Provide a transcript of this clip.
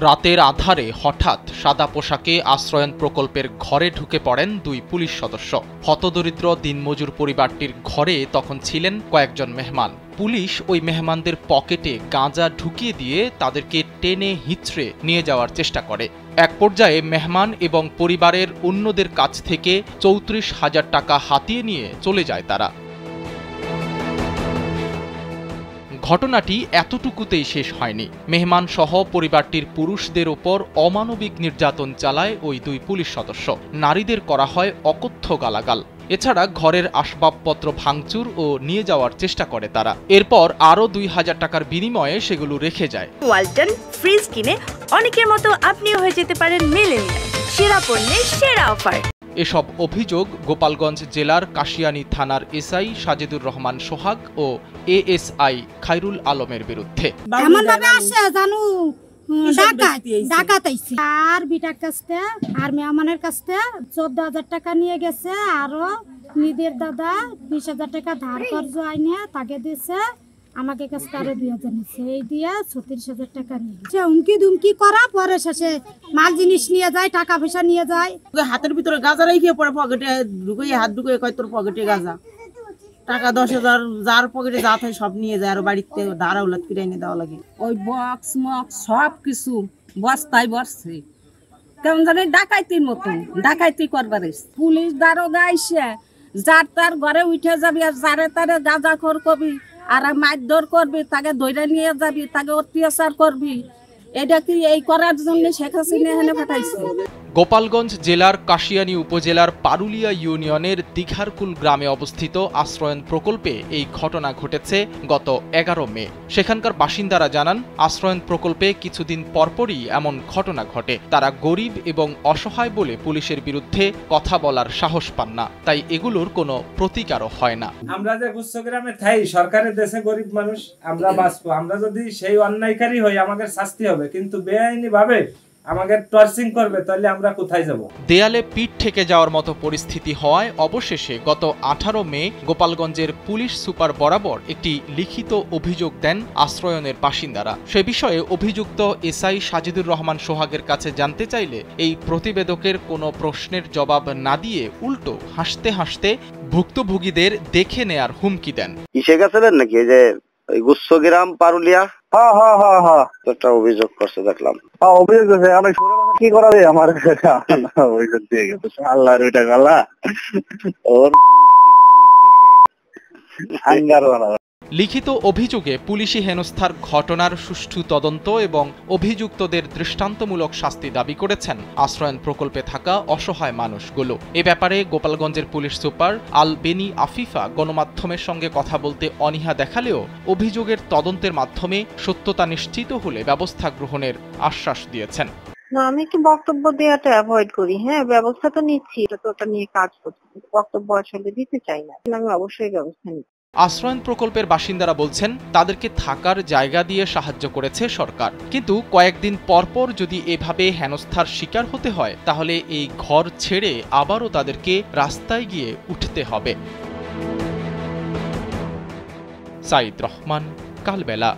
রাতের আধারে হঠাৎ সাদা পোশাকে আশ্রয়ন প্রকল্পের ঘরে ঢুকে পড়েন দুই পুলিশ সদস্য। হতদরিদ্র দিনমজুর পরিবারটির ঘরে তখন ছিলেন কয়েকজন মেহমান। পুলিশ ওই মেহমানদের পকেটে গাঁজা ঢুকিয়ে দিয়ে তাদেরকে টেনে হিঁচড়ে নিয়ে যাওয়ার চেষ্টা করে। এক পর্যায়ে মেহমান এবং পরিবারের অন্যদের কাছ থেকে ৩৪,০০০ টাকা হাতিয়ে নিয়ে চলে যায় তারা। ঘটনাটি এতটুকুতেই শেষ হয়নি। মেহমান সহ পরিবারটির পুরুষদের ওপর অমানবিক নির্যাতন চালায় ওই দুই পুলিশ সদস্য। নারীদের করা হয় অকথ্য গালাগাল। এছাড়া ঘরের আসবাবপত্র ভাঙচুর ও নিয়ে যাওয়ার চেষ্টা করে তারা। এরপর আরও ২,০০০ টাকার বিনিময়ে সেগুলো রেখে যায়। ওয়ালটন ফ্রিজ কিনে অনেকের মতো আপনিও হয়ে যেতে পারেন মিলেনিয়াল সেরা পণ্যের সেরা অফার। এসব অভিযোগ গোপালগঞ্জ জেলার কাশিয়ানী থানার এসআই সাজেদুর রহমান সোহাগ ও এএসআই খায়রুল আলমের বিরুদ্ধে। আর বিটার কাছে আর মেহমানের কাছে ১৪,০০০ টাকা নিয়ে গেছে, আরো নিজের দাদা ২০,০০০ টাকা ধার কর্জ আইনে তাকে দিয়েছে, আমাকে কাছে আরো ২,০০০ নিচ্ছে, এই দিয়ে ৩৬,০০০ টাকা নিয়ে গেছে। হুমকি দুমকি করা পরে শেষে মাল জিনিস নিয়ে যায়, টাকা পয়সা নিয়ে যায়। হাতের ভিতরে গাঁজা রেখে পরে পকেটে ঢুকিয়ে হাত ঢুকিয়ে কয় তোর পকেটে গাঁজা, টাকা ১০,০০০ যার পকেটে যা থাকে সব নিয়ে যায়, আর বাড়িতে ধারা উলাত কিনে এনে দেওয়া লাগে। ওই বক্স মক্স সব কিছু বস্তায় বসছে, কেমন জানি ডাকাইতির মতন ডাকাইতি করবার। পুলিশ দারোগা আইসে যার তার ঘরে উঠে যাবি, আর যারে তারে গাঁজা খোর করবি, আর মারধর করবি, তাকে ধরে নিয়ে যাবি, তাকে অত্যাচার করবি। এটা কি এই করার জন্য শেখ হাসিনা এখানে পাঠাইছে? গোপালগঞ্জ জেলার কাশিয়ানী উপজেলার পারুলিয়া ইউনিয়নের দিঘারকুল গ্রামে অবস্থিত আশ্রয়ন প্রকল্পে এই ঘটনা ঘটেছে গত ১১ মে। সেখানকার বাসিন্দারা জানান, আশ্রয়ন প্রকল্পে কিছুদিন পরপরই এমন ঘটনা ঘটে। তারা গরিব এবং অসহায় বলে পুলিশের বিরুদ্ধে কথা বলার সাহস পান না, তাই এগুলোর কোনো প্রতিকারও হয় না। আমরা যে গুচ্ছগ্রামে থাই, সরকারের দেশে গরিব মানুষ আমরা বাঁচবো। আমরা যদি সেই অন্যায়কারী হই আমাদের শাস্তি হবে, কিন্তু বেআইনি ভাবে আমাদের টর্চিং করবে, তাহলে আমরা কোথায় যাব? দেয়ালে পিঠ ঠেকে যাওয়ার মতো পরিস্থিতি হওয়ায় অবশেষে গত ১৮ মে গোপালগঞ্জের পুলিশ সুপার বরাবর একটি লিখিত অভিযোগ দেন আশ্রয়নের বাসিন্দারা। সে বিষয়ে অভিযুক্ত এসআই সাজেদুর রহমান সোহাগের কাছে জানতে চাইলে এই প্রতিবেদকের কোনো প্রশ্নের জবাব না দিয়ে উল্টো হাসতে হাসতে ভুক্তভোগীদের দেখে নেয়ার হুমকি দেন। কিসে গেছিলেন নাকি যে গুচ্ছগ্রাম পারুলিয়া? একটা অভিযোগ করছে দেখলাম। অভিযোগ করছে আমি কি করা যায় আমার অভিযোগ দিয়ে গেছে। আল্লাহর ওইটা গালা ওর আঙ্গার বানা। লিখিত অভিযোগে পুলিশি হেনস্থার ঘটনার সুষ্ঠু তদন্ত এবং অভিযুক্তদের দৃষ্টান্তমূলক শাস্তি দাবি করেছেন আশ্রয়ন প্রকল্পে থাকা অসহায় মানুষগুলো। এ ব্যাপারে গোপালগঞ্জের পুলিশ সুপার আল বেনি আফিফা গণমাধ্যমের সঙ্গে কথা বলতে অনীহা দেখালেও অভিযোগের তদন্তের মাধ্যমে সত্যতা নিশ্চিত হলে ব্যবস্থা গ্রহণের আশ্বাস দিয়েছেন। না, আমি একটু বক্তব্য দেওয়াটা অ্যাভয়েড করি। হ্যাঁ, ব্যবস্থা তো নিচ্ছি, এটা তো ওটা নিয়ে কাজ করছি, বক্তব্য আসলে দিতে চাই না, আমি অবশ্যই ব্যবস্থা নিচ্ছি। আশ্রয়ন প্রকল্পের বাসিন্দারা বলছেন, তাদেরকে থাকার জায়গা দিয়ে সাহায্য করেছে সরকার, কিন্তু কয়েকদিন পরপর যদি এভাবে হেনস্থার শিকার হতে হয় তাহলে এই ঘর ছেড়ে আবারও তাদেরকে রাস্তায় গিয়ে উঠতে হবে। সাইদ রহমান, কালবেলা।